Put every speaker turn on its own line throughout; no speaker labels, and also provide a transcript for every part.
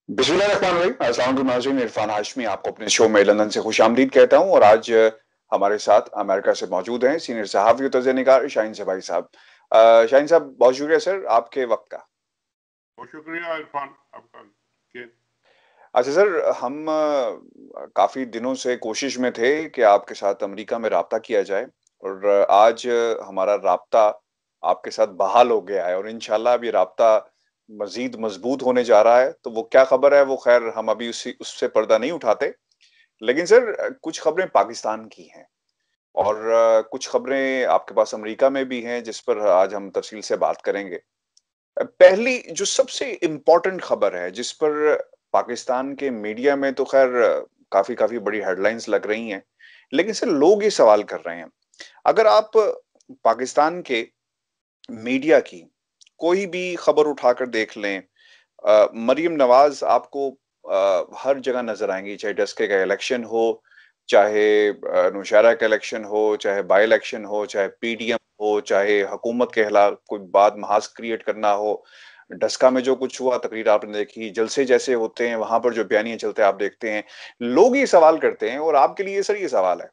बिस्मिल्लाहिर्रहमानिर्रहीम अस्सलाम वालेकुम नाज़रीन, इरफान हाशमी आपको अपने शो में लंदन से खुशामदीद कहता हूँ और आज हमारे साथ अमेरिका से मौजूद हैं सीनियर सहाफ़ी और तज़्ज़िया-निगार शाहीन सबाही साहब। शाहीन साहब बहुत शुक्रिया सर आपके वक़्त का।
बहुत शुक्रिया इरफान आपका के
अच्छा सर, हम काफ़ी दिनों से कोशिश में थे कि आपके साथ अमेरिका में राब्ता किया जाए और आज हमारा राब्ता आपके साथ बहाल हो गया है और इंशाअल्लाह अब ये राब्ता मज़ीद मज़बूत होने जा रहा है। तो वो क्या खबर है वो ख़ैर हम अभी उसी उससे पर्दा नहीं उठाते। लेकिन सर कुछ खबरें पाकिस्तान की हैं और कुछ खबरें आपके पास अमेरिका में भी हैं जिस पर आज हम तफ़सील से बात करेंगे। पहली जो सबसे इम्पोर्टेंट खबर है जिस पर पाकिस्तान के मीडिया में तो ख़ैर काफ़ी काफ़ी बड़ी हेडलाइन्स लग रही हैं। लेकिन सर लोग ये सवाल कर रहे हैं, अगर आप पाकिस्तान के मीडिया की कोई भी खबर उठाकर देख लें, मरियम नवाज़ आपको हर जगह नज़र आएँगी, चाहे डस्के का इलेक्शन हो, चाहे नौशहरा का इलेक्शन हो, चाहे बाय इलेक्शन हो, चाहे पीडीएम हो, चाहे हुकूमत के खिलाफ कोई बात महाज़ क्रिएट करना हो। डस्का में जो कुछ हुआ तकरीर आपने देखी, जलसे जैसे होते हैं, वहाँ पर जो बयानिए चलते हैं आप देखते हैं। लोग ये सवाल करते हैं और आपके लिए सर ये सवाल है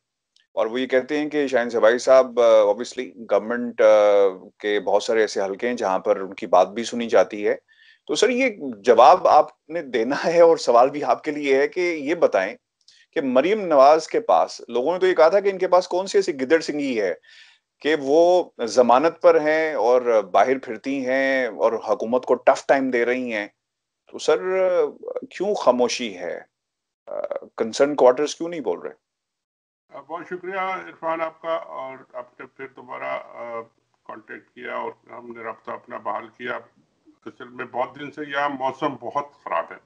और वो ये कहते हैं कि शाहीन सबाही साहब ऑब्वियसली गवर्नमेंट के बहुत सारे ऐसे हलके हैं जहाँ पर उनकी बात भी सुनी जाती है। तो सर ये जवाब आपने देना है और सवाल भी आपके लिए है कि ये बताएँ कि मरियम नवाज़ के पास लोगों ने तो ये कहा था कि इनके पास कौन-सी ऐसी गिद्दड़ सिंगी है कि वो ज़मानत पर हैं और बाहर फिरती हैं और हुकूमत को टफ टाइम दे रही हैं। तो सर क्यों खामोशी है? कंसर्न क्वार्टर्स क्यों नहीं बोल रहे?
बहुत शुक्रिया इरफान आपका। और आपने फिर दोबारा कांटेक्ट किया और हमने रब्ता अपना बहाल किया। असल में बहुत दिन से यहाँ मौसम बहुत ख़राब है।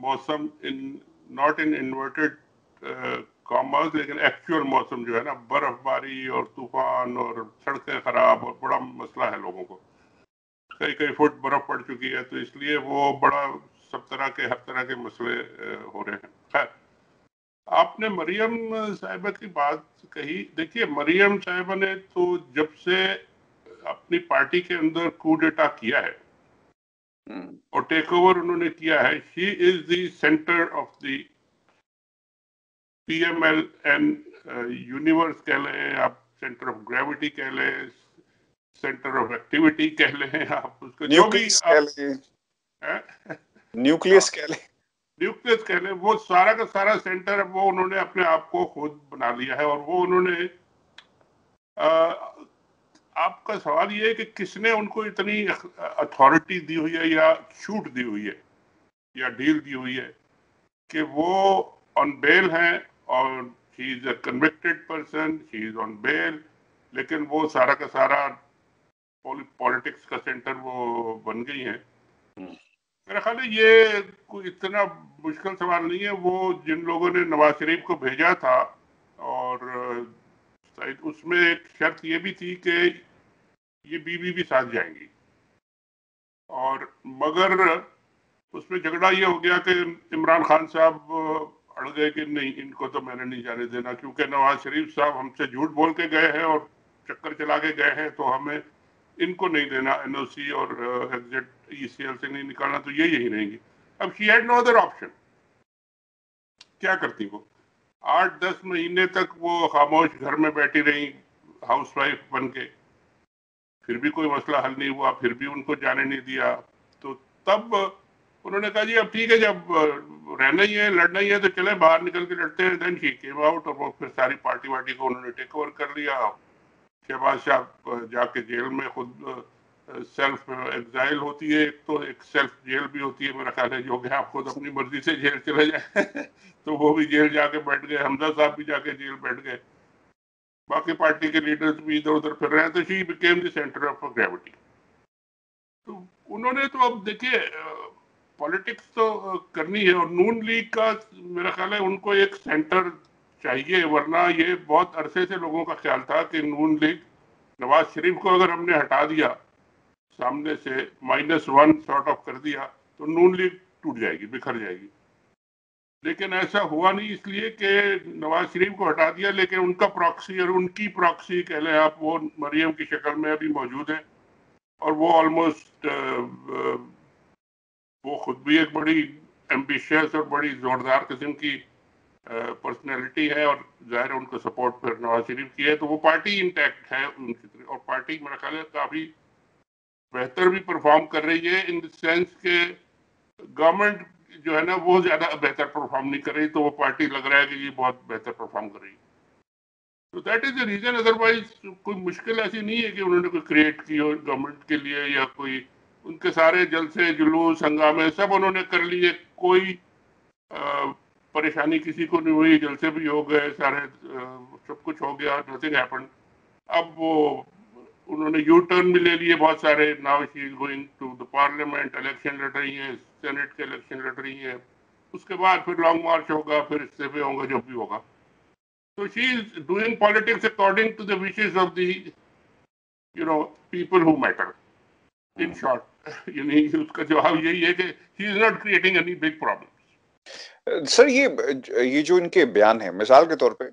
मौसम in not in inverted commas, लेकिन एक्चुअल मौसम जो है ना, बर्फबारी और तूफान और सड़कें ख़राब और बड़ा मसला है लोगों को। कई कई फुट बर्फ पड़ चुकी है, तो इसलिए वो बड़ा सब तरह के हर तरह के मसले हो रहे हैं। खैर, आपने मरियम साहिबा की बात कही। देखिए, मरियम साहिबा ने तो जब से अपनी पार्टी के अंदर कू डेटा किया है
हुँ।
और टेक ओवर उन्होंने किया है, she is the centre of the PML and universe कह लें आप, सेंटर ऑफ ग्रेविटी कह लें, सेंटर ऑफ एक्टिविटी कह लें आप, उसको जो भी
न्यूक्लियस कह
आप
लें,
हैं? हाँ,
न्यूक्लियस कह लें।
न्यूक्लियस कह लें, वो सारा का सारा सेंटर वो उन्होंने अपने आप को खुद बना लिया है। और वो उन्होंने आपका सवाल ये है कि किसने उनको इतनी अथॉरिटी दी हुई है या छूट दी हुई है या डील दी हुई है कि वो ऑन बेल हैं और she is a convicted person, she is on bail, लेकिन वो सारा का सारा पॉलिटिक्स का सेंटर वो बन गई हैं।
हुँ।
मेरा ख्याल है ये कोई इतना मुश्किल सवाल नहीं है। वो जिन लोगों ने नवाज शरीफ को भेजा था, और शायद उसमें एक शर्त ये भी थी कि ये बीवी भी साथ जाएंगी, और मगर उसमें झगड़ा ये हो गया कि इमरान खान साहब अड़ गए कि नहीं, इनको तो मैंने नहीं जाने देना, क्योंकि नवाज शरीफ साहब हमसे झूठ बोल के गए हैं और चक्कर चला के गए हैं, तो हमें इनको नहीं देना एनओसी और एग्जिट ईसीएल से नहीं निकालना, तो ये यही रहेंगी। अब she had no other option. क्या करती वो? 8-10 महीने तक वो खामोश घर में बैठी रही, हाउसवाइफ बन के, फिर भी कोई मसला हल नहीं हुआ, फिर भी उनको जाने नहीं दिया। तो तब उन्होंने कहा जी अब ठीक है, जब रहना ही है, लड़ना ही है, तो चले बाहर निकल के लड़ते हैं। देन शी केम आउट और वो फिर सारी पार्टी वार्टी को उन्होंने टेक ओवर कर लिया। शहबाज शाह जाके जेल में खुद सेल्फ एग्जाइल होती है, एक तो एक सेल्फ जेल भी होती है, मेरा ख्याल है, जो कि आप खुद अपनी मर्जी से जेल चले जाए तो वो भी जेल जाके बैठ गए, हमजा साहब भी जाके जेल बैठ गए, बाकी पार्टी के लीडर्स भी इधर उधर फिर रहे हैं। तो she became the centre of gravity. तो उन्होंने तो अब देखिए पॉलिटिक्स तो करनी है, और नून लीग का मेरा ख्याल है उनको एक सेंटर चाहिए, वरना ये बहुत अरसे से लोगों का ख्याल था कि नून लीग, नवाज शरीफ को अगर हमने हटा दिया सामने से, -1 सॉर्ट ऑफ कर दिया, तो नून लीग टूट जाएगी, बिखर जाएगी। लेकिन ऐसा हुआ नहीं, इसलिए कि नवाज शरीफ को हटा दिया, लेकिन उनका प्रॉक्सी और उनकी प्रॉक्सी कह लें आप, वो मरियम की शक्ल में अभी मौजूद है। और वो ऑलमोस्ट वो खुद भी एक बड़ी एम्बिशियस और बड़ी जोरदार किस्म की पर्सनैलिटी है और जाहिर उनको सपोर्ट फिर नवाज शरीफ की है, तो वो पार्टी इंटैक्ट है उनकी, और पार्टी मेरा ख्याल है काफी बेहतर भी परफॉर्म कर रही है इन द सेंस के गवर्नमेंट जो है ना वो ज्यादा बेहतर परफॉर्म नहीं कर रही, तो वो पार्टी लग रहा है कि ये बहुत बेहतर परफॉर्म कर रही है। तो that is the reason, otherwise कोई मुश्किल ऐसी नहीं है कि उन्होंने कोई क्रिएट की हो गवर्नमेंट के लिए, या कोई उनके सारे जलसे जुलूस हंगामे सब उन्होंने कर लिए, कोई परेशानी किसी को नहीं हुई, जलसे भी हो गए सारे, सब कुछ हो गया, नथिंग हैपेंड। अब वो उन्होंने यू टर्न भी ले लिए बहुत सारे, now she is going to the parliament, election लड़ रही है, सेनेट के इलेक्शन लड़ रही है, उसके बाद फिर लॉन्ग मार्च होगा, फिर इस्तीफे होंगे, जो भी होगा। So she is doing politics according to the wishes of the, people who matter. In short, यानी उसका जवाब यही है कि she is not creating any big problems.
Sir ये जो इनके बयान है, मिसाल के तौर पे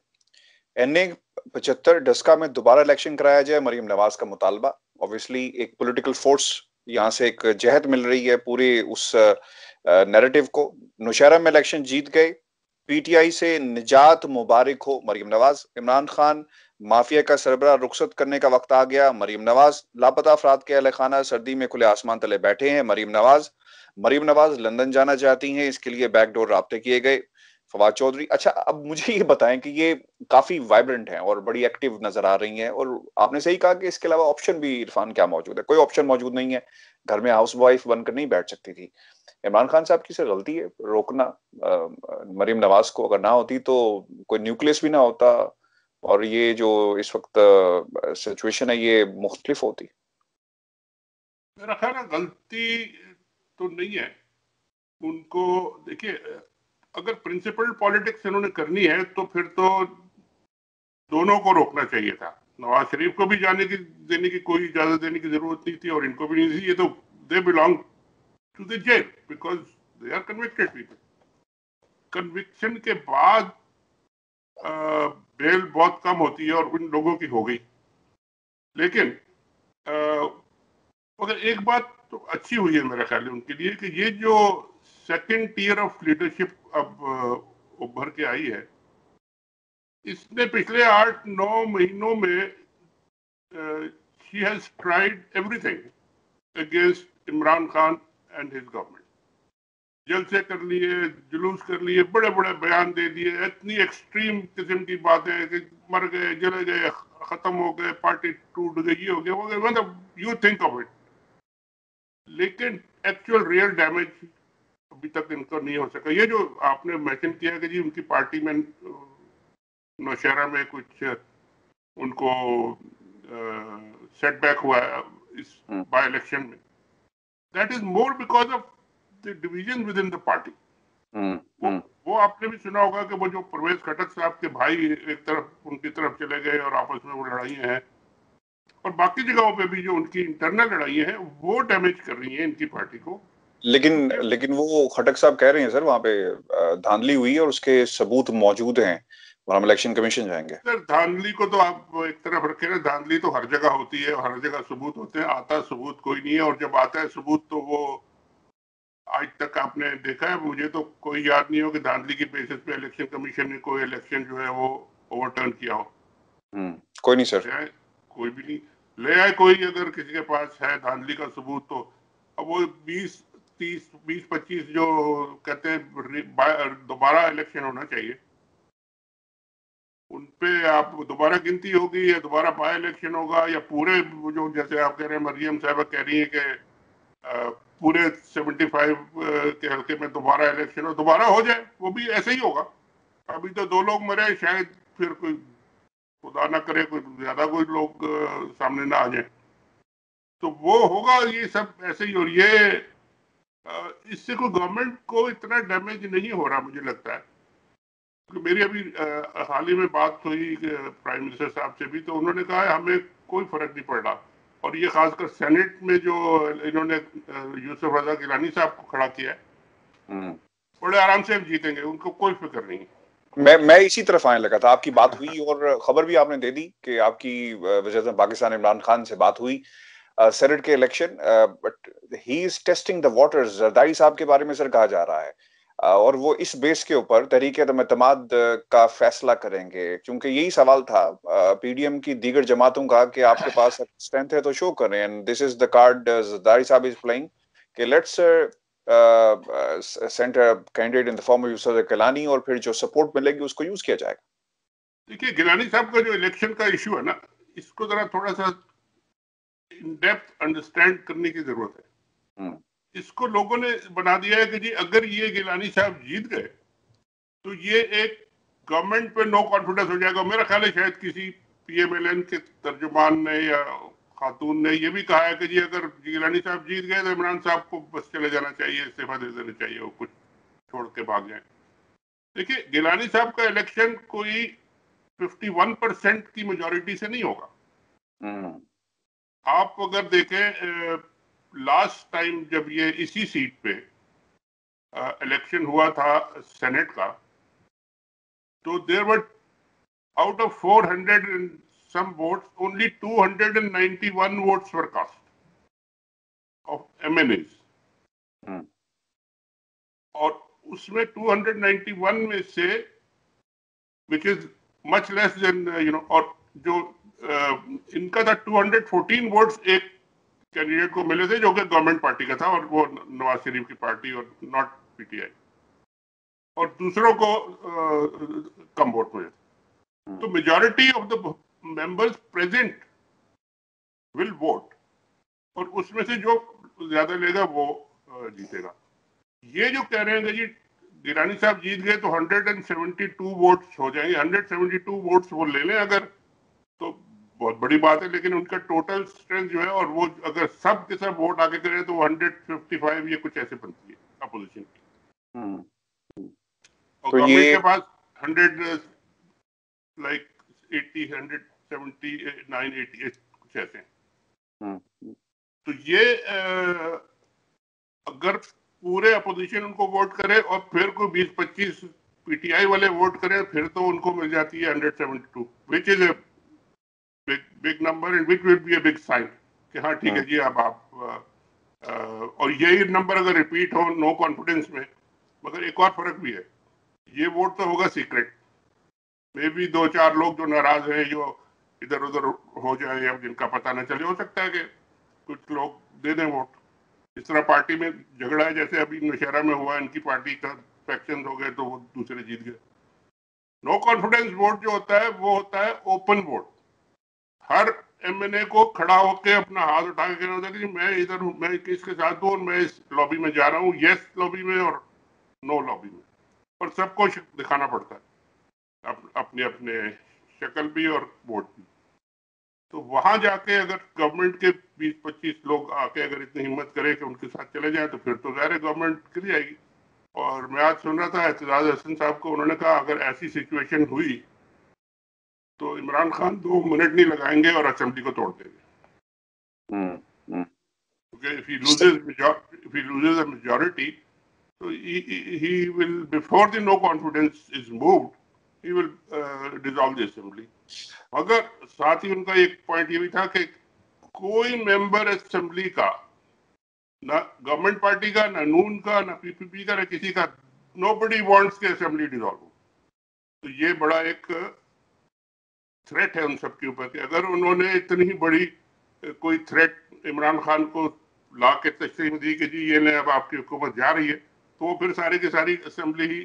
NA 75 डस्का में दोबारा इलेक्शन कराया जाए, मरियम नवाज का मुतालबा, ऑब्वियसली एक पॉलिटिकल फोर्स यहाँ से एक जहत मिल रही है पूरे उस नैरेटिव को। नौशहरा में इलेक्शन जीत गए, PTI से निजात मुबारक हो मरियम नवाज। इमरान खान माफिया का सरबराह रुखसत करने का वक्त आ गया, मरियम नवाज। लापता अफराद के अहले खाना सर्दी में खुले आसमान तले बैठे हैं, मरियम नवाज। मरियम नवाज लंदन जाना चाहती हैं, इसके लिए बैकडोर राब्ते किए गए, फवाद चौधरी। अच्छा, अब मुझे ये बताएं कि ये काफी वाइब्रेंट हैं और बड़ी एक्टिव नजर आ रही हैं, और आपने सही कहा कि इसके अलावा ऑप्शन भी इरफान क्या मौजूद है? कोई ऑप्शन मौजूद नहीं है, घर में हाउस वाइफ बनकर नहीं बैठ सकती थी। इमरान खान साहब की से गलती है रोकना मरियम नवाज को, अगर ना होती तो कोई न्यूक्लियस भी ना होता और ये जो इस वक्त सिचुएशन है ये मुख्तलिफ होती।
मेरा ख्याल है गलती तो नहीं है उनको। देखिए, अगर प्रिंसिपल पॉलिटिक्स इन्होंने करनी है तो फिर तो दोनों को रोकना चाहिए था। नवाज शरीफ को भी देने की कोई इजाजत देने की जरूरत नहीं थी और इनको भी नहीं थी। ये तो they belong to the jail because they are convicted people. Conviction के बाद बेल बहुत कम होती है और उन लोगों की हो गई। लेकिन मगर एक बात तो अच्छी हुई है मेरा ख्याल है उनके लिए कि ये जो सेकंड टियर ऑफ लीडरशिप अब उभर के आई है, इसने पिछले 8-9 महीनों में she has tried everything against Imran Khan and his government. जलसे कर लिए, जुलूस कर लिए, बड़े बड़े बयान दे दिए, इतनी एक्सट्रीम किस्म की बातें कि मर गए, जले गए, खत्म हो गए, पार्टी टूट गई, ये हो गया, वो गया, मतलब यू थिंक ऑफ इट। लेकिन एक्चुअल रियल डैमेज अभी तक इनको नहीं हो सका। ये जो आपने मेंशन किया कि जी उनकी पार्टी में नौशहरा में कुछ उनको सेटबैक हुआ इस बाय इलेक्शन में, that is more because of the division with in the party. वो आपने भी सुना होगा कि वो जो परवेज खटक साहब के भाई एक तरफ उनकी तरफ चले गए और आपस में वो लड़ाइयां हैं, और बाकी जगहों पे भी जो उनकी इंटरनल लड़ाइयां हैं वो डैमेज कर रही हैं इनकी पार्टी को।
लेकिन वो खटक साहब कह रहे हैं सर वहां पे धांधली हुई है और उसके सबूत मौजूद हैं और हम इलेक्शन कमीशन जाएंगे।
सर धांधली को तो आप एक तरफ रखे ना, धांधली तो हर जगह होती है, हर जगह सबूत होते हैं, आता सबूत कोई नहीं है, और जब आता है सबूत तो वो आज तक आपने देखा है, मुझे तो कोई याद नहीं हो कि धांधली की बेसिस पे इलेक्शन कमीशन ने कोई इलेक्शन जो है वो ओवरटर्न किया हो।
कोई नहीं सर,
कोई भी नहीं ले आए कोई, अगर किसी के पास है धांधली का सबूत तो। अब वो 20-25 जो कहते हैं दोबारा इलेक्शन होना चाहिए, उनपे आप दोबारा गिनती होगी या दोबारा बाय इलेक्शन होगा, या पूरे जो जैसे आप कह रहे हैं मरियम साहब कह रही है कि पूरे 75 के हल्के में दोबारा इलेक्शन हो, दोबारा हो जाए, वो भी ऐसे ही होगा। अभी तो 2 लोग मरे, शायद फिर कोई खुदा ना करे कोई ज्यादा कोई लोग सामने ना आ जाए, तो वो होगा। ये सब ऐसे ही। और ये इससे कोई गवर्नमेंट को इतना डैमेज नहीं हो रहा मुझे लगता है। मेरी अभी हाल ही में बात हुई प्राइम मिनिस्टर साहब से भी, तो उन्होंने कहा है हमें कोई फर्क नहीं पड़ रहा। और ये खासकर सेनेट में जो इन्होंने यूसुफ रजा गिलानी साहब को खड़ा किया है, बड़े आराम से हम जीतेंगे, उनको कोई फिक्र नहीं।
मैं इसी तरफ आने लगा था, आपकी बात हुई और खबर भी आपने दे दी कि आपकी वज़ीर पाकिस्तान इमरान खान से बात हुई सेनेट के election, but he is testing the waters. Zardari साहब के बारे में सर कहा जा रहा है और वो इस बेस के ऊपर तहरीक-ए-एतमाद का फैसला करेंगे, क्योंकि यही सवाल था पीडीएम की दीगर जमातों का कि आपके पास स्ट्रेंथ है तो शो करें, and this is the card Zardari साहब इज प्लेइंग कि let's send a candidate in the form of Yusuf Gilani, और फिर जो सपोर्ट मिलेगी उसको यूज किया जाएगा।
देखिए, गिलानी साहब का जो इलेक्शन का इशू है ना, इसको जरा थोड़ा सा इन डेप्थ अंडरस्टैंड करने की जरूरत है। इसको लोगों ने बना दिया है कि जी अगर ये गिलानी साहब जीत गए तो ये एक गवर्नमेंट पे नो कॉन्फिडेंस हो जाएगा। मेरा ख्याल है शायद किसी पीएमएलएन के तर्जुमान ने या खातून ने ये भी कहा है कि जी अगर गिलानी साहब जीत गए तो इमरान साहब को बस चले जाना चाहिए, इस्तीफा दे देना चाहिए, वो कुछ छोड़ के भाग जाए। देखिए, गिलानी साहब का इलेक्शन कोई 51% की मेजोरिटी से नहीं होगा। आप अगर देखें लास्ट टाइम जब ये इसी सीट पे इलेक्शन हुआ था सेनेट का, तो there were out of 400 and some votes, only 291 votes were cast of MNAs. और उसमें 291 में से, which is much less than और जो इनका था 214 वोट्स एक कैंडिडेट को मिले थे जो कि गवर्नमेंट पार्टी का था, और वो नवाज शरीफ की पार्टी और नॉट पीटीआई, और दूसरों को कम वोट मिले। तो majority of the members present will vote, और उसमें से जो ज्यादा लेगा वो जीतेगा। ये जो कह रहे हैं कि जी गिलानी साहब जीत गए तो 172 वोट्स हो जाएंगे, 172 वोट्स वो ले लें अगर, तो बहुत बड़ी बात है, लेकिन उनका टोटल स्ट्रेंथ जो है, और वो अगर सब के सब वोट आगे करें तो 155 ये कुछ ऐसे बनती है अपोजिशन की। और
तो
गवर्नमेंट
ये
के पास 100 लाइक 80 179 88 कुछ ऐसे हैं। तो ये अगर पूरे अपोजिशन उनको वोट करे और फिर कोई 20-25 पीटीआई वाले वोट करें, फिर तो उनको मिल जाती है 172, which is a big number and which will be a big sign कि हाँ ठीक है जी, अब आप और यही नंबर अगर रिपीट हो नो कॉन्फिडेंस में। मगर एक और फर्क भी है, ये वोट तो होगा सीक्रेट, मे भी 2-4 लोग जो नाराज हैं जो इधर उधर हो जाए या जिनका पता न चले, हो सकता है कि कुछ लोग दे दें वोट। इस तरह पार्टी में झगड़ा है, जैसे अभी नौशहरा में हुआ, इनकी पार्टी का फैक्शन हो गए तो वो दूसरे जीत गए। नो कॉन्फिडेंस वोट जो होता है वो होता है ओपन वोट। हर एमएनए को खड़ा होकर अपना हाथ उठा के कहना होता है कि मैं इधर हूं, मैं किसके साथ हूं, और मैं इस लॉबी में जा रहा हूं, यस लॉबी में और नो लॉबी में, और सबको दिखाना पड़ता है अपने अपने शक्ल भी और वोट भी। तो वहां जाके अगर गवर्नमेंट के 20-25 लोग आके अगर इतनी हिम्मत करें कि उनके साथ चले जाएं, तो फिर तो ज़ाहिर है गवर्नमेंट गिर जाएगी। और मैं आज सुन रहा था एतजाज हसन साहब को, उन्होंने कहा अगर ऐसी सिचुएशन हुई तो इमरान खान 2 मिनट नहीं लगाएंगे और असेंबली को तोड़ देंगे। क्योंकि if he loses a majority, so he will, before the no confidence is moved, he will dissolve the assembly. मगर साथ ही उनका एक पॉइंट ये भी था कि कोई मेंबर असेंबली का, ना गवर्नमेंट पार्टी का, ना नून का, ना पीपीपी का, ना किसी का, nobody wants के असेंबली डिसॉल्व हो। तो ये बड़ा एक थ्रेट है उन सबके ऊपर कि अगर उन्होंने इतनी बड़ी कोई थ्रेट इमरान खान को ला के तस्लीम दी कि जी ये ले अब आपकी हुकूमत जा रही है, तो वो फिर सारी की सारी असेंबली ही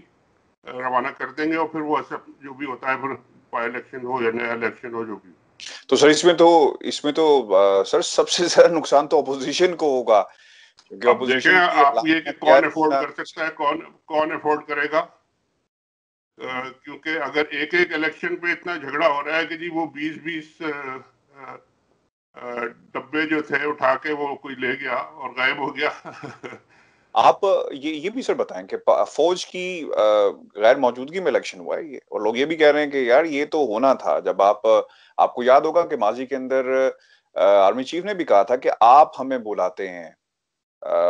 रवाना कर देंगे, और फिर वो सब जो भी होता है, फिर बाई इलेक्शन हो या नया इलेक्शन हो, जो भी।
तो सर इसमें तो सर सबसे ज्यादा नुकसान तो अपोजिशन को होगा, क्योंकि
अब देखें
अपोजिशन की
आप ये कि कौन अफोर्ड कर सकता है, कौन अफोर्ड करेगा। क्योंकि अगर एक एक इलेक्शन पे इतना झगड़ा हो रहा है कि जी वो 20-20 डब्बे जो थे उठा के वो कोई ले गया और गायब हो गया।
आप ये भी सर बताएं कि फौज की गैर मौजूदगी में इलेक्शन हुआ है ये, और लोग ये भी कह रहे हैं कि यार ये तो होना था। जब आपको याद होगा कि माजी के अंदर आर्मी चीफ ने भी कहा था कि आप हमें बुलाते हैं,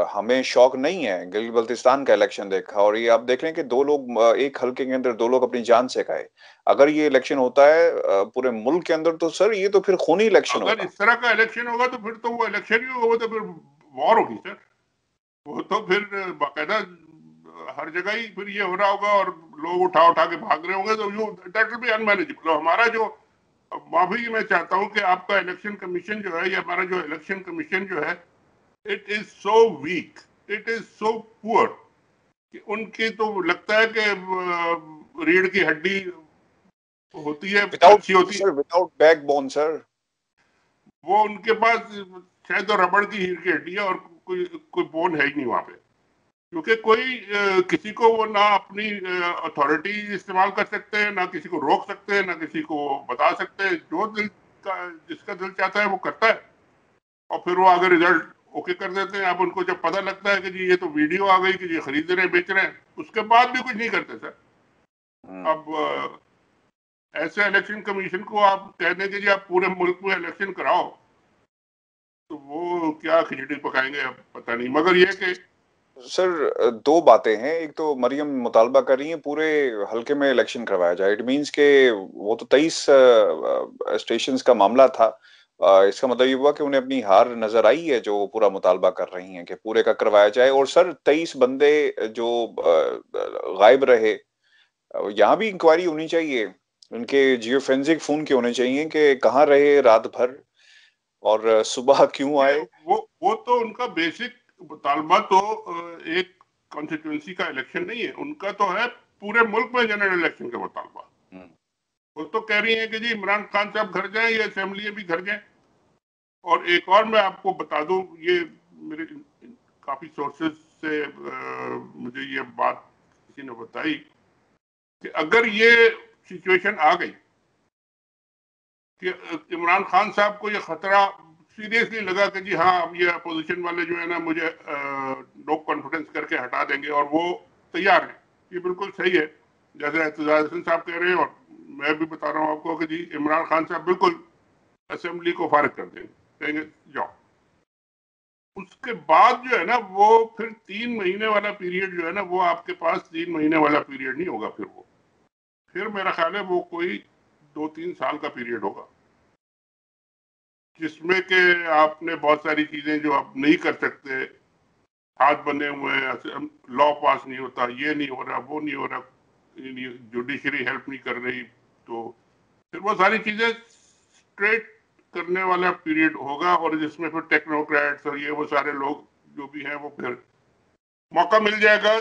हमें शौक नहीं है गिलगित बल्तिस्तान का इलेक्शन देखा, और ये आप देख रहे हैं कि 2 लोग एक हल्के के अंदर 2 लोग अपनी जान से गए। अगर ये इलेक्शन होता है पूरे मुल्क के अंदर, तो सर ये तो फिर खूनी इलेक्शन होगा।
अगर इस तरह का इलेक्शन होगा तो फिर तो वो इलेक्शन ही होगा, वो तो फिर वॉर होगी सर। वो तो फिर बाकायदा हर जगह ही फिर ये हो रहा होगा और लोग उठा उठा के भाग रहे होंगे, तो you that will be unmanageable. हमारा जो माफी मैं चाहता हूं कि आपका इलेक्शन कमीशन जो है, या हमारा जो इलेक्शन कमीशन जो है, it is so weak, it is so poor कि उनकी तो लगता है कि रीढ़ की हड्डी होती है,
विदाउट
अच्छी होती है,
सर, विदाउट बैकबोन सर।
वो उनके पास शायद तो रबड़ की हीर की हड्डी है और कोई बोन है ही नहीं वहां पे। क्योंकि कोई किसी को वो ना अपनी अथॉरिटी इस्तेमाल कर सकते हैं, ना किसी को रोक सकते हैं, ना किसी को बता सकते हैं। जो दिल का, जिसका दिल चाहता है वो करता है, और फिर वो आगे रिजल्ट ओके कर देते हैं। अब उनको जब पता लगता है कि जी ये तो वीडियो आ गई कि जी खरीद रहे हैं, बेच रहे हैं, उसके बाद भी कुछ नहीं करते सर। अब ऐसे इलेक्शन कमीशन को आप कह दें कि जी आप पूरे मुल्क में इलेक्शन कराओ, तो वो क्या खिचड़ी पकाएंगे अब पता नहीं। मगर ये कि
सर दो बातें हैं। एक तो मरियम मुतालबा कर रही है पूरे हल्के में इलेक्शन करवाया जाए। इट मींस के वो तो 23 स्टेशंस का मामला था। इसका मतलब ये हुआ कि उन्हें अपनी हार नजर आई है, जो वो पूरा मुतालबा कर रही हैं कि पूरे का करवाया जाए। और सर 23 बंदे जो गायब रहे, यहाँ भी इंक्वायरी होनी चाहिए। उनके जियोफोरेंसिक फोन के होने चाहिए कि कहाँ रहे रात भर और सुबह क्यों
ये
आए।
वो तो उनका बेसिक मुतालबा तो एक कॉन्स्टिट्यूंसी का इलेक्शन नहीं है, उनका तो है पूरे मुल्क में जनरल इलेक्शन का मुतालबा।
हम्म।
वो तो कह रही है कि जी इमरान खान साहब घर जाएं या असेंबली भी घर जाएं। और एक और मैं आपको बता दूं, ये मेरे काफी सोर्सेज से मुझे ये बात किसी ने बताई कि अगर ये सिचुएशन आ गई कि इमरान खान साहब को ये खतरा सीरियसली लगा कि जी हाँ अब ये अपोजिशन वाले जो है ना मुझे नो कॉन्फिडेंस करके हटा देंगे, और वो तैयार है, ये बिल्कुल सही है जैसे एतजाज हसन साहब कह रहे हैं, और मैं भी बता रहा हूँ आपको कि जी इमरान खान साहब बिल्कुल असेंबली को फारिग कर देंगे, कहेंगे जाओ। उसके बाद जो है ना वो फिर 3 महीने वाला पीरियड जो है ना, वो आपके पास 3 महीने वाला पीरियड नहीं होगा। फिर वो फिर मेरा ख्याल है वो कोई 2-3 साल का पीरियड होगा, जिसमें कि आपने बहुत सारी चीजें जो आप नहीं कर सकते, हाथ बने हुए हैं, लॉ पास नहीं होता, ये नहीं हो रहा, वो नहीं हो रहा, जुडिशरी हेल्प नहीं कर रही, तो फिर वो सारी चीजें स्ट्रेट करने वाला पीरियड होगा, और जिसमें फिर टेक्नोक्रेट्स और ये वो सारे लोग जो भी हैं वो फिर मौका मिल जाएगा।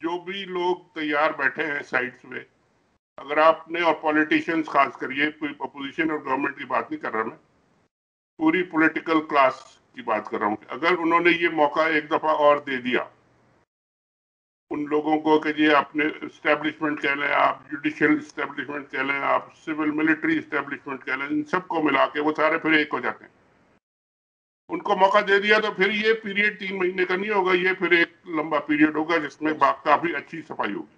जो भी लोग तैयार बैठे हैं साइड्स में, अगर आपने, और पॉलिटिशियंस खास कर, ये कोई अपोजिशन और गवर्नमेंट की बात नहीं कर रहा मैं, पूरी पॉलिटिकल क्लास की बात कर रहा हूँ, अगर उन्होंने ये मौका एक दफा और दे दिया उन लोगों को कि जी आपने इस्टेब्लिशमेंट कह लें, आप जुडिशियल इस्टेब्लिशमेंट कह लें, आप सिविल मिलिट्री इस्टेब्लिशमेंट कह लें, इन सबको मिला के वो सारे फिर एक हो जाते हैं, उनको मौका दे दिया, तो फिर ये पीरियड 3 महीने का नहीं होगा, ये फिर एक लंबा पीरियड होगा जिसमें काफी अच्छी सफाई होगी।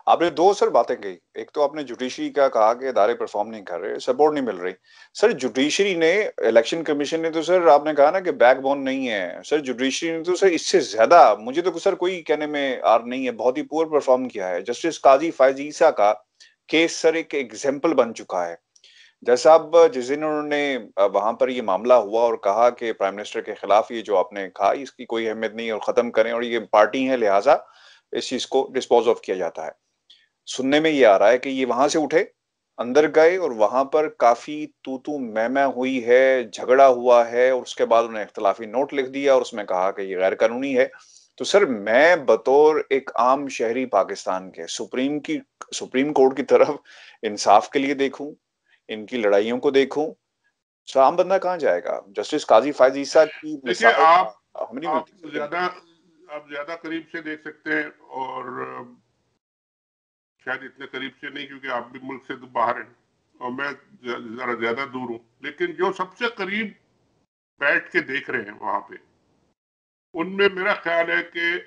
आपने दो सर बातें कही। एक तो आपने जुडिशरी का कहा कि इदारे परफॉर्म नहीं कर रहे, सपोर्ट नहीं मिल रही। सर जुडिशरी ने, इलेक्शन कमीशन ने तो सर आपने कहा ना कि बैकबोन नहीं है, सर जुडिशरी ने तो सर इससे ज्यादा, मुझे तो सर कोई कहने में आर नहीं है, बहुत ही पुअर परफॉर्म किया है। जस्टिस काजी फैज ईसा का केस सर एक एग्जाम्पल बन चुका है। जैसा अब जिस दिन उन्होंने वहां पर ये मामला हुआ और कहा कि प्राइम मिनिस्टर के खिलाफ ये जो आपने कहा इसकी कोई अहमियत नहीं और खत्म करें और ये पार्टी है लिहाजा इस चीज को डिस्पोज ऑफ किया जाता है। सुनने में ये आ रहा है कि ये वहां से उठे, अंदर गए और वहां पर काफी तू तू मैं हुई है, झगड़ा हुआ है, और उसके बाद उन्हें इख्तिलाफी नोट लिख दिया और उसमें कहा कि ये गैर कानूनी है। तो सर मैं बतौर एक आम शहरी पाकिस्तान के सुप्रीम कोर्ट की तरफ इंसाफ के लिए देखूं, इनकी लड़ाइयों को देखूं, तो आम बंदा कहाँ जाएगा? जस्टिस काजी फायज ईसा की
देखिए
मिसाल हमें नहीं
आप
मिलती सर कहीं।
ज्यादा आप ज्यादा करीब से देख सकते हैं, और शायद इतने करीब से नहीं क्योंकि आप भी मुल्क से तो बाहर हैं और मैं जरा ज्यादा दूर हूं, लेकिन जो सबसे करीब बैठ के देख रहे हैं वहां पे, उनमें मेरा ख्याल है कि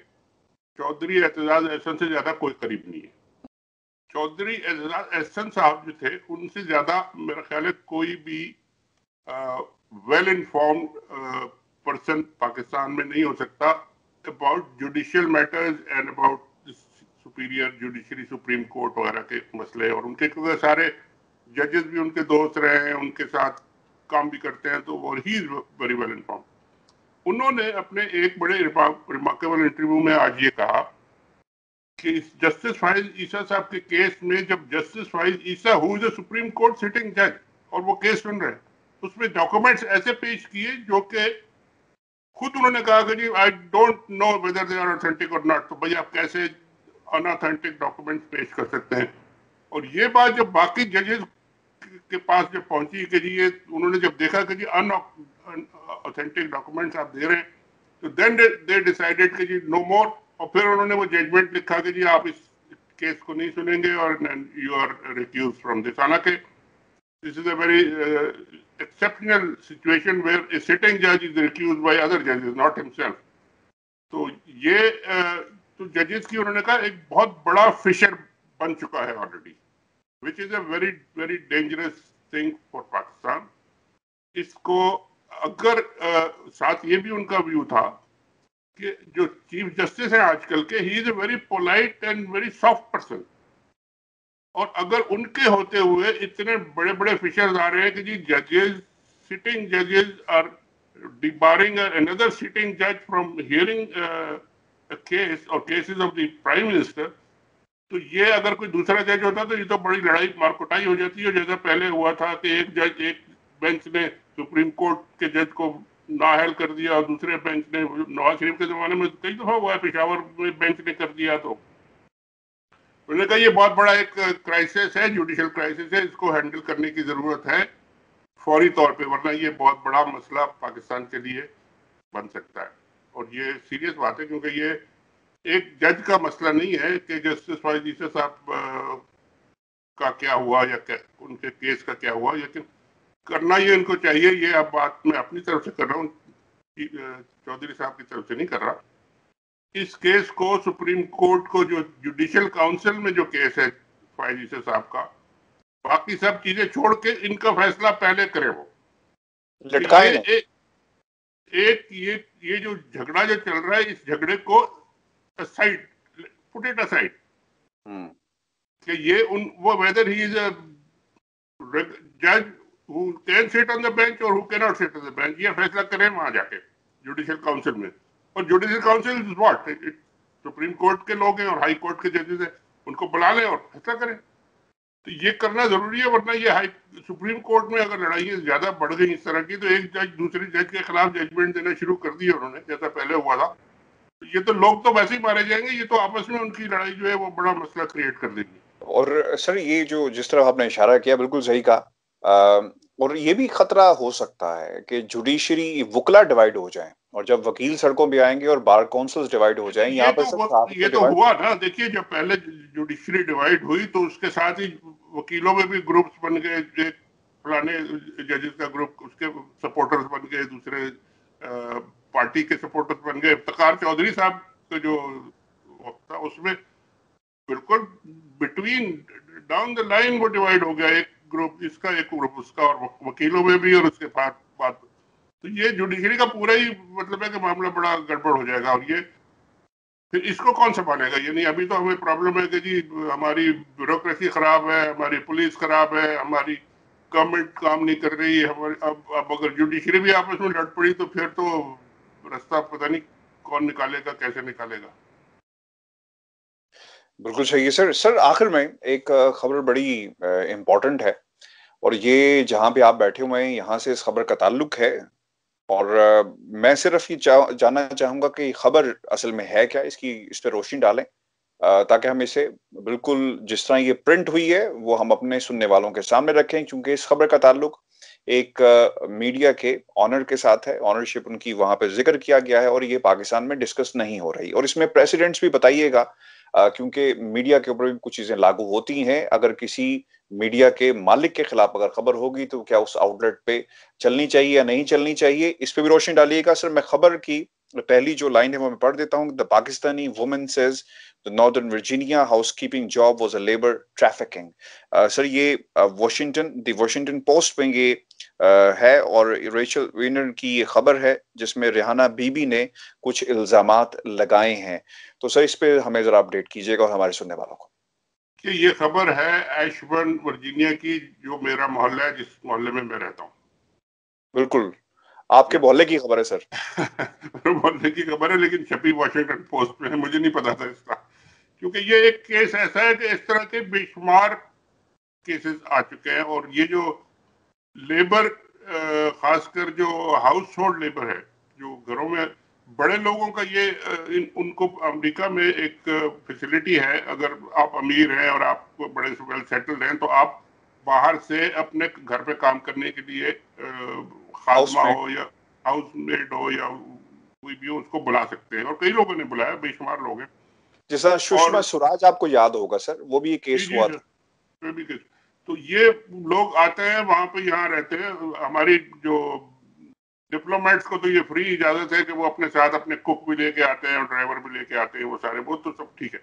चौधरी एतजाज एहसन से ज्यादा कोई करीब नहीं है। चौधरी एतजाज एहसन साहब जो थे, उनसे ज्यादा मेरा ख्याल है कोई भी वेल इन्फॉर्म्ड पर्सन पाकिस्तान में नहीं हो सकता about judicial matters and about superior judiciary, supreme court वगैरह के मसले, और उनके क्योंकि सारे जजेस भी उनके दोस्त रहे हैं, उनके साथ काम भी करते हैं, तो he is very well informed. उन्होंने अपने एक बड़े रिमार्केबल इंटरव्यू में आज ये कहा कि जस्टिस फाइज ईसा साहब के केस में जब justice Faez Isa who is a Supreme Court sitting जज और वो केस सुन रहे हैं, उसमें डॉक्यूमेंट्स ऐसे पेश किए जो कि खुद उन्होंने कहा कि जी I don't know whether they are authentic और नॉट, तो भाई आप कैसे अनऑथेंटिक डॉक्यूमेंट्स पेश कर सकते हैं। और ये बात जब बाकी जजेस के पास जब पहुंची कि जी ये उन्होंने जब देखा कि जी अनऑथेंटिक डॉक्यूमेंट्स आप दे रहे हैं, तो देन दे डिसाइडेड कि जी नो मोर, और फिर उन्होंने वो जजमेंट लिखा कि जी आप इस केस को नहीं सुनेंगे और you are recused from this. हालांकि this is a very exceptional situation where a sitting judge is recused by other judges, not himself. तो ये तो जजेस की उन्होंने कहा एक बहुत बड़ा फिशर बन चुका है already, which is a very very dangerous thing for Pakistan. इसको अगर साथ ये भी उनका व्यू था कि जो चीफ जस्टिस है आजकल के, ही is a very polite and very soft person, और अगर उनके होते हुए इतने बड़े बड़े फिशर्स आ रहे हैं कि जी जजेस, सिटिंग जजेस आर डिबारिंग अनदर सिटिंग जज फ्रॉम हियरिंग अ केस और cases of the prime minister, तो ये अगर कोई दूसरा जज होता तो ये तो बड़ी लड़ाई मारकुटाई हो जाती है। जैसा पहले हुआ था कि एक बेंच ने सुप्रीम कोर्ट के जज को नाअहल कर दिया और दूसरे बेंच ने, नवाज शरीफ के जमाने में कई दफा हुआ है, पेशावर में बेंच ने कर दिया। तो उन्होंने कहा ये बहुत बड़ा एक क्राइसिस है, जुडिशियल क्राइसिस है, इसको हैंडल करने की जरूरत है फौरी तौर पे, वरना ये बहुत बड़ा मसला पाकिस्तान के लिए बन सकता है। और ये सीरियस बात है, क्योंकि ये एक जज का मसला नहीं है कि जस्टिस फाइज ईसा साहब का क्या हुआ या उनके केस का क्या हुआ, लेकिन करना ये इनको चाहिए। ये अब बात मैं अपनी तरफ से कर रहा हूँ, चौधरी साहब की तरफ से नहीं कर रहा। इस केस को सुप्रीम कोर्ट को, जो जुडिशियल काउंसिल में जो केस है फाइज ईसा साहब का, बाकी सब चीजें छोड़ के इनका फैसला पहले करे वो।
लटकाए
ये एक ये जो झगड़ा जो चल रहा है, इस झगड़े को असाइड, पुट इट असाइड, कि ये वो वेदर ही इज अ जज who can sit on the bench और who can not sit on the bench, ये फैसला करें वहां जाके जुडिशियल काउंसिल में। और judicial council is what, Supreme Court के लोग हैं और हाई कोर्ट के जजेस हैं, उनको बुला लें और फैसला करें। तो ये करना जरूरी है, वरना ये हाई सुप्रीम कोर्ट में अगर लड़ाइयाँ ज्यादा बढ़ गई इस तरह की, तो एक जज दूसरे जज के खिलाफ जजमेंट देना शुरू कर दिया उन्होंने, जैसा पहले हुआ था। ये तो लोग तो वैसे ही मारे जाएंगे, ये तो आपस में उनकी लड़ाई जो है वो बड़ा मसला क्रिएट कर देगी।
और सर ये जो जिस तरह आपने इशारा किया बिल्कुल सही कहा, और ये भी खतरा हो सकता है कि जुडिशरी वकला डिवाइड हो जाए, और जब वकील सड़कों पे आएंगे और बार काउंसिल्स डिवाइड हो जाएं, यहाँ पे सब
ये तो हुआ ना। देखिए जब पहले जुडिशरी डिवाइड हुई तो उसके साथ ही वकीलों में भी ग्रुप्स बन गए, एक फलाने जजेस का ग्रुप उसके सपोर्टर्स बन गए, दूसरे पार्टी के सपोर्टर्स बन गए। इफ्तिखार चौधरी साहब का जो वक्त था उसमें बिल्कुल बिटवीन डाउन द लाइन वो डिवाइड हो गया, एक ग्रुप इसका एक ग्रुप उसका, और वकीलों में भी और उसके बाद। तो ये जुडिशरी का पूरा ही मतलब है कि मामला बड़ा गड़बड़ हो जाएगा। और ये फिर इसको कौन संभालेगा? ये नहीं, अभी तो हमें प्रॉब्लम है कि जी हमारी ब्यूरोक्रेसी खराब है, हमारी पुलिस खराब है, हमारी गवर्नमेंट काम नहीं कर रही है हमारी। अब अगर जुडिशरी भी आपस में लड़ पड़ी तो फिर तो रास्ता पता नहीं कौन निकालेगा, कैसे निकालेगा।
बिल्कुल सही है सर। सर आखिर में एक खबर बड़ी इम्पोर्टेंट है, और ये जहां पे आप बैठे हुए हैं यहाँ से इस खबर का ताल्लुक है, और मैं सिर्फ ये जानना चाहूंगा कि खबर असल में है क्या, इस पे रोशनी डालें, ताकि हम इसे बिल्कुल जिस तरह ये प्रिंट हुई है वो हम अपने सुनने वालों के सामने रखें, क्योंकि इस खबर का ताल्लुक एक मीडिया के ऑनर के साथ है, ऑनरशिप उनकी वहां पे जिक्र किया गया है, और ये पाकिस्तान में डिस्कस नहीं हो रही। और इसमें प्रेसिडेंट्स भी बताइएगा, क्योंकि मीडिया के ऊपर भी कुछ चीजें लागू होती हैं। अगर किसी मीडिया के मालिक के खिलाफ अगर खबर होगी तो क्या उस आउटलेट पे चलनी चाहिए या नहीं चलनी चाहिए, इस पे भी रोशनी डालिएगा। सर मैं खबर की पहली जो लाइन है वो मैं पढ़ देता हूँ। The Pakistani woman says the northern Virginia housekeeping job was a labour trafficking. Sir ये वॉशिंगटन पोस्ट में ये है, और रेचल विनर की ये खबर है जिसमें रिहाना बीबी ने कुछ इल्जामात लगाए हैं। तो सर इस पे हमें जरा अपडेट कीजिएगा और हमारे सुनने वालों को।
कि ये खबर है एशबर्न वर्जीनिया की, जो मेरा मोहल्ला है, जिस मोहल्ले में मैं रहता हूँ।
बिल्कुल आपके मोहल्ले की खबर है सर।
मोहल्ले की खबर है, लेकिन छपी वॉशिंगटन पोस्ट में है, मुझे नहीं पता था इसका। क्योंकि ये एक केस ऐसा है कि इस तरह के बेशुमार केसेस आ चुके हैं, और ये जो लेबर, खासकर जो हाउस होल्ड लेबर है, जो घरों में बड़े लोगों का, ये उनको अमेरिका में एक फैसिलिटी है, अगर आप अमीर हैं और आप बड़े वेल सेटल्ड हैं तो आप बाहर से अपने घर पे काम करने के लिए खादमा
हाउसमेट।
हो या हाउस मेड हो या कोई भी हो, उसको बुला सकते हैं, और कई लोगों ने बुलाया, बेशुमार लोग हैं।
जैसा सुषमा
और
स्वराज, आपको याद होगा सर, वो भी ये
जी
केस
जी
हुआ
सर,
था।
कोई भी केस, तो ये लोग आते हैं वहां पे, यहाँ रहते हैं। हमारी जो डिप्लोमेट्स को तो ये फ्री इजाजत है कि वो अपने साथ अपने कुक भी लेके आते हैं और ड्राइवर भी लेके आते हैं, वो सारे, वो तो सब ठीक है।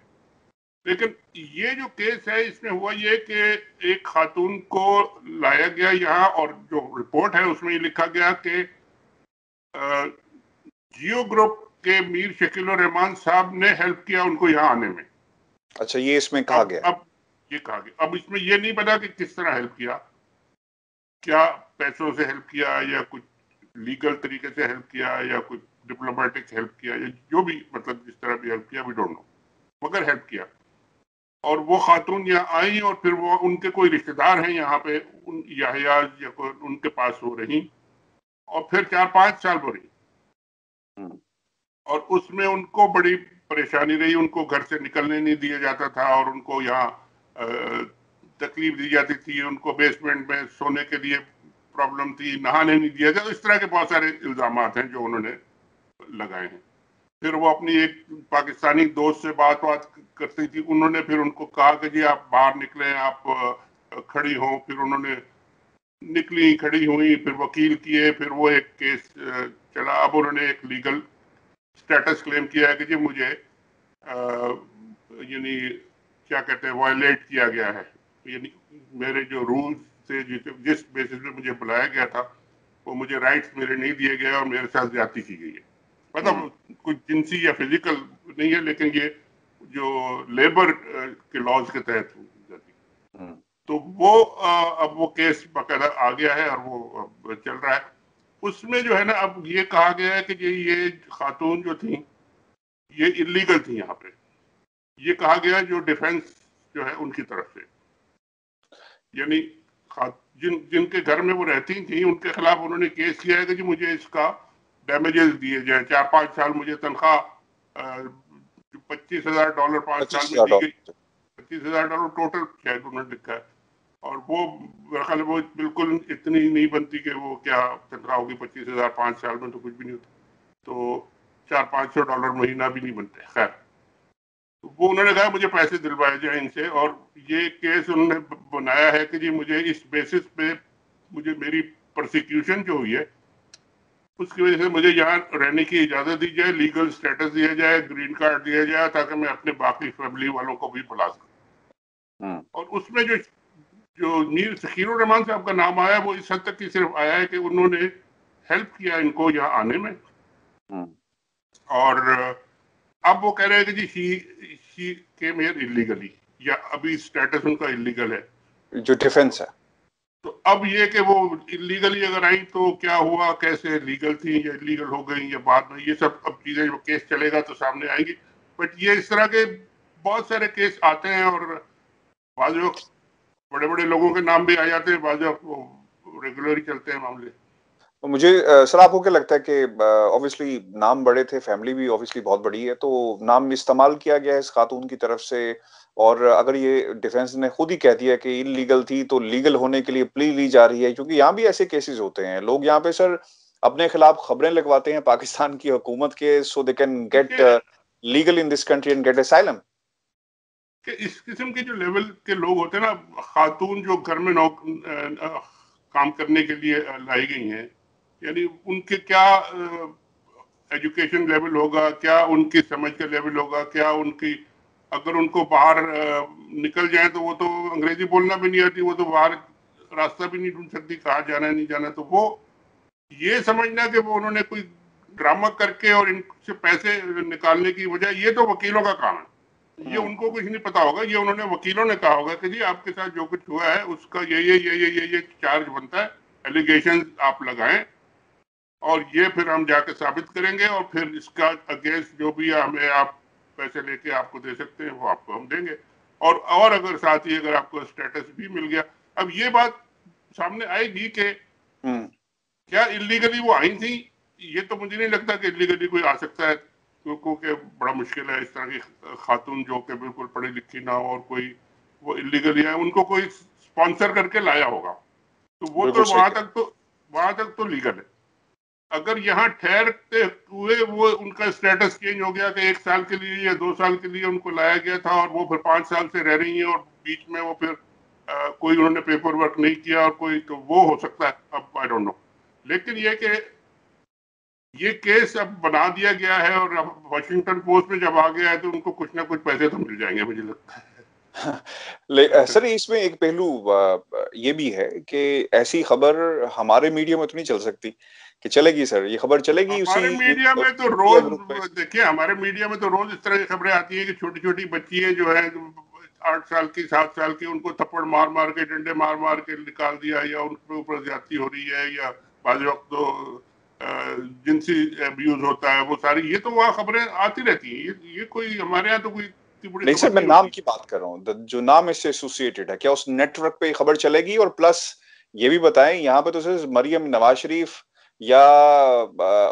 लेकिन ये जो केस है, इसमें हुआ ये कि एक खातून को लाया गया यहाँ, और जो रिपोर्ट है उसमें ये लिखा गया कि जियो ग्रुप के मीर शकील रहमान साहब ने हेल्प किया उनको यहाँ आने में।
अच्छा, ये इसमें कहा गया है।
अब ये कहा गया, अब इसमें ये नहीं पता कि किस तरह हेल्प किया, क्या पैसों से हेल्प किया या कुछ लीगल तरीके से हेल्प किया या कुछ डिप्लोमेटिक हेल्प किया, या जो भी, मतलब जिस तरह भी हेल्प किया, वी डोंट नो, मगर हेल्प किया। और वो खातून यहाँ आई, और फिर वो, उनके कोई रिश्तेदार हैं यहाँ पे, याहिया या कोई उनके पास वो रही, और फिर 4-5 साल वो रही,
हम्म।
और उसमें उनको बड़ी परेशानी रही, उनको घर से निकलने नहीं दिया जाता था, और उनको यहाँ तकलीफ दी जाती थी, उनको बेसमेंट में सोने के लिए प्रॉब्लम थी, नहाने नहीं दिया जाता। इस तरह के बहुत सारे इल्जाम हैं जो उन्होंने लगाए हैं। फिर वो अपनी एक पाकिस्तानी दोस्त से बात बात करती थी, उन्होंने फिर उनको कहा कि जी आप बाहर निकले, आप खड़ी हों। फिर उन्होंने निकली, खड़ी हुई, फिर वकील किए, फिर वो एक केस चला। अब उन्होंने एक लीगल स्टेटस क्लेम किया है कि जी मुझे यानी क्या कहते हैं, वायलेट किया गया है, यानी मेरे जो रूल्स थे, जिस बेसिस पे मुझे बुलाया गया था, वो मुझे राइट्स मेरे नहीं दिए गए, और मेरे साथ ज्यादती की गई है।
हम्म।
मतलब कुछ जिनसी या फिजिकल नहीं है, लेकिन ये जो लेबर के लॉज के तहत जाती।
हम्म।
तो वो अब वो केस बाकायदा आ गया है, और वो अब चल रहा है। उसमें जो है ना, अब ये कहा गया है कि ये खातून जो थी, ये इलीगल थी यहाँ पे। ये कहा गया जो डिफेंस जो है उनकी तरफ से, यानी जिनके घर में वो रहती थी, उनके खिलाफ उन्होंने केस किया है कि जी मुझे इसका डैमेजेस दिए जाए। 4-5 साल मुझे तनख्वाह $25,000 5 साल में दी गई।
$25,000।
$25,000 टोटल शायद उन्होंने लिखा है। और वो मेरा ख्याल है वो बिल्कुल इतनी नहीं बनती कि वो क्या तनख्वाह होगी 25,000 5 साल में, तो कुछ भी नहीं होता। तो $400-500 महीना भी नहीं बनते। खैर, वो उन्होंने कहा मुझे पैसे दिलवाए जाए इनसे, और ये केस उन्होंने बनाया है कि जी मुझे इस बेसिस पे, मुझे मेरी प्रोसिक्यूशन जो हुई है उसकी वजह से मुझे यहाँ रहने की इजाजत दी जाए, लीगल स्टेटस दिया जाए, ग्रीन कार्ड दिया जाए, ताकि मैं अपने बाकी फैमिली वालों को भी बुला सकूं।
हम्म।
और उसमें जो जो मीर शकील रहमान साहब का नाम आया, वो इस हद तक ही सिर्फ आया है कि उन्होंने हेल्प किया इनको यहाँ आने में।
हम्म।
और अब वो कह रहे हैं कि जी शी केम हियर इलीगली, या अभी स्टेटस उनका इलीगल है।
जो डिफेंस है।
तो अब ये कि वो इलीगली अगर आई तो क्या हुआ, कैसे लीगल थी या इलीगल हो गई या बाद में, ये सब अब चीजें, जो केस चलेगा तो सामने आएंगी। बट ये इस तरह के बहुत सारे केस आते हैं, और बाज़ वक्त बड़े बड़े लोगों के नाम भी आ जाते हैं, बाज़ वक्त रेगुलर ही चलते हैं मामले।
तो मुझे सर, आपको क्या लगता है कि ऑब्वियसली नाम बड़े थे, फैमिली भी ऑब्वियसली बहुत बड़ी है, तो नाम इस्तेमाल किया गया है इस खातून की तरफ से? और अगर ये डिफेंस ने खुद ही कह दिया कि इलीगल थी, तो लीगल होने के लिए प्ली ली जा रही है? क्योंकि यहाँ भी ऐसे केसेस होते हैं, लोग यहाँ पे सर अपने खिलाफ खबरें लगवाते हैं पाकिस्तान की हुकूमत के, सो दे कैन गेट
देखिए
legal in this country and get asylum.
कि इस किस्म के जो लेवल के लोग होते हैं ना, खातून जो घर में काम करने के लिए लाई गई हैं, यानी उनके क्या एजुकेशन लेवल होगा, क्या उनकी समझ का लेवल होगा, क्या उनकी, अगर उनको बाहर निकल जाए तो वो तो अंग्रेजी बोलना भी नहीं आती, वो तो बाहर रास्ता भी नहीं ढूंढ सकती, कहाँ जाना है नहीं जाना। तो वो ये समझना कि वो उन्होंने कोई ड्रामा करके और इनसे पैसे निकालने की वजह, ये तो वकीलों का काम है, ये उनको कुछ नहीं पता होगा। ये उन्होंने, वकीलों ने कहा होगा कि जी आपके साथ जो कुछ हुआ है उसका ये चार्ज बनता है, एलिगेशन आप लगाएं, और ये फिर हम जाके साबित करेंगे, और फिर इसका अगेंस्ट जो भी हमें आप पैसे लेके आपको दे सकते हैं, वो आपको हम देंगे। और अगर साथ ही अगर आपको स्टेटस भी मिल गया, अब ये बात सामने आएगी कि क्या इलीगली वो आई थी। ये तो मुझे नहीं लगता कि इलीगली कोई आ सकता है, क्योंकि बड़ा मुश्किल है इस तरह की खातून जो कि बिल्कुल पढ़ी लिखी ना हो और कोई वो इलीगली है, उनको कोई स्पॉन्सर करके लाया होगा, तो वो
बिल्कुल
तो
सही
वहां तक तो लीगल है। अगर यहाँ ठहरते हुए वो उनका स्टेटस चेंज हो गया कि 1 साल के लिए या 2 साल के लिए उनको लाया गया था और वो फिर 5 साल से रह रही है और बीच में वो फिर कोई उन्होंने पेपर वर्क नहीं किया और कोई, तो वो हो सकता है, अब आई डोंट नो। लेकिन ये केस अब बना दिया गया है और अब वाशिंगटन पोस्ट में जब आ गया है तो उनको कुछ ना कुछ पैसे तो मिल जाएंगे, मुझे लगता है।
सर इसमें एक पहलू ये भी है कि ऐसी खबर हमारे मीडिया में तो नहीं चल सकती कि चलेगी सर, ये खबर चलेगी उसी
हमारे मीडिया में तो
मीडिया
रोज,
ग्रुप में।
देखिए हमारे मीडिया में तो रोज इस तरह की खबरें आती हैं कि छोटी छोटी बच्चियां जो है 8 साल की 7 साल की, उनको थप्पड़ मार मार के, डंडे मार मार के निकाल दिया, या उनके ऊपर ज्यादती हो रही है, या बाज वक्त तो जिनसी अब्यूज होता है, वो सारी ये तो वहाँ खबरें आती रहती हैं। ये कोई हमारे यहाँ तो कोई इतनी बड़ी
नहीं सर,
खबर
मैं
नहीं
नाम
होती।
की बात कर रहा हूँ, जो नाम इससे एसोसिएटेड है, क्या उस नेटवर्क पे खबर चलेगी? और प्लस ये भी बताएं, यहाँ पे तो सिर्फ मरियम नवाज शरीफ या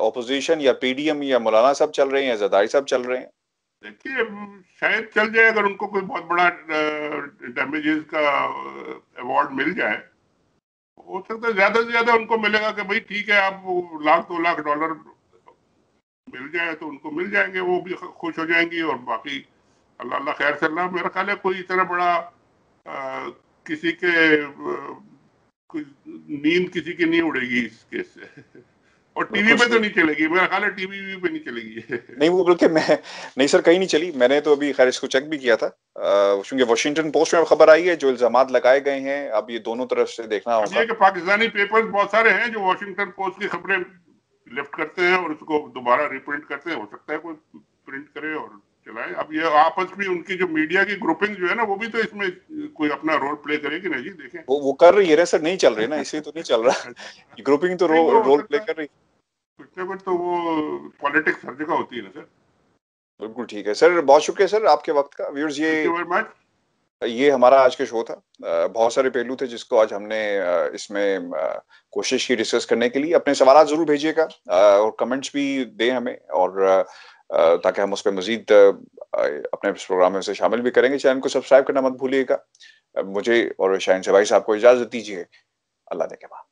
ऑपोजिशन या पीडीएम या मौलाना साहब चल रहे हैं या जरदारी साहब चल रहे हैं।
देखिए शायद चल जाए, अगर उनको कोई बहुत बड़ा डैमेजेस का अवार्ड मिल जाए, हो सकता है ज्यादा से ज्यादा उनको मिलेगा कि भाई ठीक है, आप $1 लाख 2 लाख मिल जाए तो उनको मिल जाएंगे, वो भी खुश हो जाएंगी। और बाकी अल्लाह अल्लाह खैर से अल्लाह, मेरा ख्याल है कोई इतना बड़ा किसी के कोई नींद किसी की नहीं उड़ेगी इस केस से। और टीवी
बिल्कुल
पे तो
सही।
नहीं चलेगी, मेरा ख्याल है टीवी पे नहीं चलेगी।
नहीं वो बल्कि मैं नहीं सर, कहीं नहीं चली, मैंने तो अभी खैर इसको चेक भी किया था, क्योंकि वॉशिंगटन पोस्ट में खबर आई है, जो इल्जामात लगाए गए हैं अब ये दोनों तरफ से देखना
अब ये
होगा।
कि पाकिस्तानी पेपर्स बहुत सारे हैं जो वॉशिंगटन पोस्ट की खबरें लिफ्ट करते हैं और उसको दोबारा रिप्रिंट करते हैं, हो सकता है कोई प्रिंट करे और चलाए। अब ये आपस में उनकी जो मीडिया की ग्रुपिंग जो है ना, वो भी तो इसमें कोई अपना रोल प्ले करेगी ना जी, देखें।
वो कर रही है ना सर, नहीं चल रही ना, इसलिए तो नहीं चल रहा। ग्रुपिंग तो
नहीं, वो हो
रोल प्ले
सकता है
कर रही।
कुछ ना कुछ, तो वो पॉलिटिक्स हर जगह होती है ना सर।
बिल्कुल ठीक है सर, बहुत शुक्रिया सर आपके वक्त का। Viewers,
thank you very much.
ये हमारा आज का शो था। बहुत सारे पहलू थे जिसको आज हमने इसमें कोशिश की डिस्कस करने के लिए। अपने सवाल जरूर भेजिएगा और कमेंट्स भी दें हमें, और ताकि हम उस पर मजीद अपने प्रोग्राम में उसे शामिल भी करेंगे। चैनल को सब्सक्राइब करना मत भूलिएगा। मुझे और शाहीन से भाई साहब को इजाजत दीजिए। अल्लाह ने के बाद।